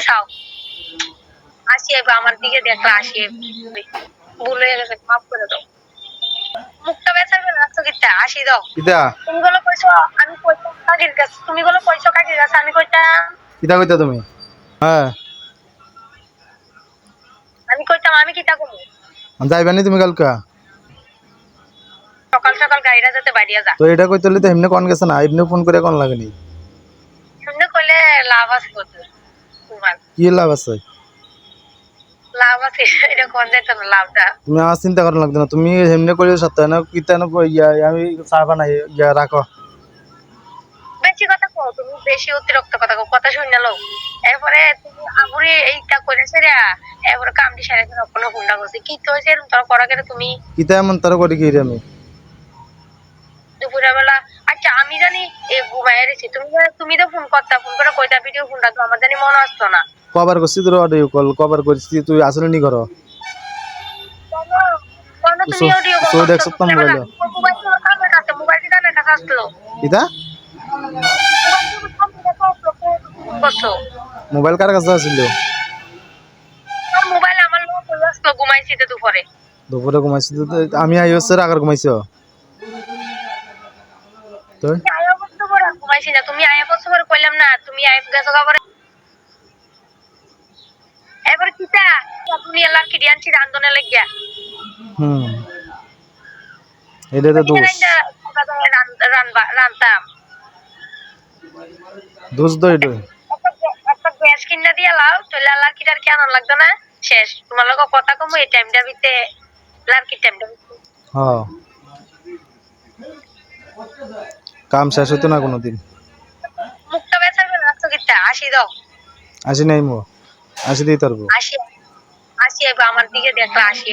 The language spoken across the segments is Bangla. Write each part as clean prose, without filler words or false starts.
খাও আসি এবার আমার দিকে দেখো আসি ভুল হয়ে গেছে মাফ করে দাও মুখটা বেচাবে রাখছো কিটা আসি দাও কিতা তুমি বলো কইছো আমি কইতাম কাকির কাছে তুমি বলো কইছো কাকির কাছে আমি কইতাম কিতা কইতা তুমি হ্যাঁ আমি কইতাম আমি কিটা করব যাইবানি তুমি কালকা সকাল সকাল গাড়িটা যেতে বাইরিয়া যা তো এটা কইতে হলে তো এমনি কোন গেছে না এমনি ফোন করে কোন লাগেনি শুনে কইলে লাভ আছে কত তোমার কি লাভ আছে লাভ আছে এটা কোন যাইতো না লাভটা তুমি আমার চিন্তা করা লাগতো না তুমি এমনি করে সত্য না কিতা না আমি চা বানাই রাখো বেশি কথা কও তুমি বেশি অতিরিক্ত কথা কও কথা শুনে নাও এরপরে তুমি আবুরে এইটা কইরেছে রে এরপরে কামটি সারে দিন কোনো হুন্ডা করছে কি তো হইছে এরকম তোর করা গেলে তুমি কিতা এমন তার করি কি রে আমি দুপুরের বেলা আচ্ছা আমি জানি এ ঘুমায় রেছি তুমি তো ফোন করতা ফোন করে কইতা ভিডিও ফোনটা তো আমার জানি মনে আসতো না কভার করছি তোর অডিও কল কভার করছি তুই আসলে নি করো কোন তুমি অডিও কল সো দেখ সত্য মোবাইল মোবাইল তোমার কানের কাছে মোবাইল কানের কাছে আসলো কিতা মোবাইল কার কাছে আছিল মোবাইল আমার লোক আসলো ঘুমাইছি তো দুপুরে দুপুরে ঘুমাইছি তো আমি আইসে আগার ঘুমাইছো তো আয়া বছর পরে ঘুমাইছি না তুমি আয়া বছর পরে কইলাম না তুমি আয়া গেছো কাপড়ে এবার কিটা তুমি এলার কি দিয়ানছি রান্ধনে লাগিয়া হুম এটা তো দোষ রান্তাম দোষ তো এটা একটা গ্যাস কিনা দিয়ে লাও চলে আলার কি আর কেন লাগতো না শেষ তোমার লোক কথা কমু এই টাইমটা ভিতরে লার্কি টাইমটা হ্যাঁ কাম শেষ হতো না কোনোদিন মুখটা বেচাবে রাখছো কিটা আসি দাও আসি নাই মো আসি দিই তারপর আসি আসি এবার আমার দিকে দেখো আসি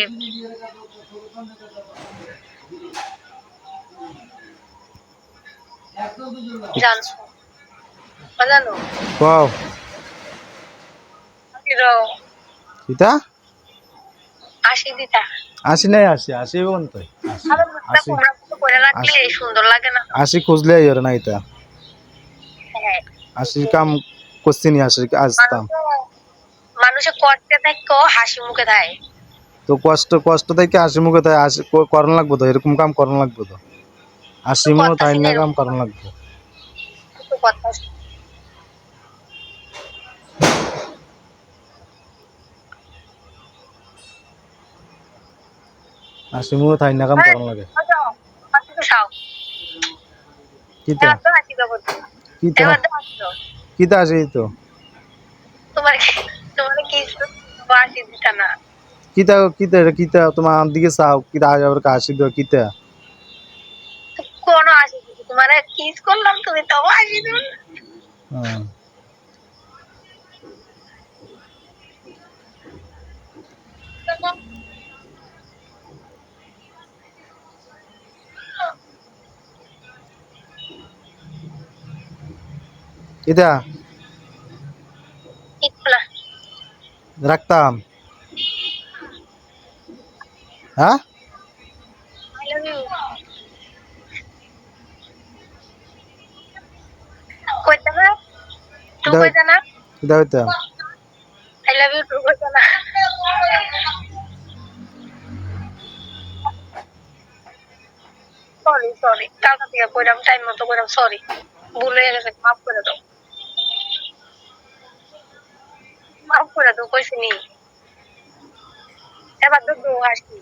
জানো জানো কও কিতা আসি দিতা আসি নাই আসি কোন তো আরে মুখটা কুমড়া মতো করে রাখলে সুন্দর লাগে না আসি খুঁজলে আর না এটা হ্যাঁ আসি কাম করছি নি আসি আসতাম মানুষে করতে থাকো হাসি মুখে থাকে তো কষ্ট থেকে হাসি মুখে তাই আসি করন লাগবো তো এরকম কাম করন লাগবো তো হাসি মুখ তাই না কাম করন লাগবো কথা হাসি মুখ তাই না কাম করন লাগে কিতা কিতা কিতা আসি তো তোমার তোমার কি হাসি দিতা না কিতা কিতা কিতা তোমার দিকে চাও কিতা আবার হাসি দাও কিতা কোন হাসি দিছি তোমার কিস করলাম তুমি তো হাসি দিল হ্যাঁ কিতা রাখতাম হ্যাঁ I love you. কইতা না তুই কইতা না কিতা হইতা I love you তুই কইতা না সরি কালকা থেকে কইরাম টাইম মতো কইরাম সরি ভুল হয়ে গেছে মাফ করে দাও কইছিনি এবার তো দু হাসি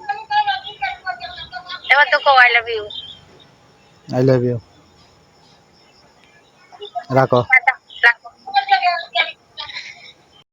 এবার তো কো আই লাভ ইউ রাখো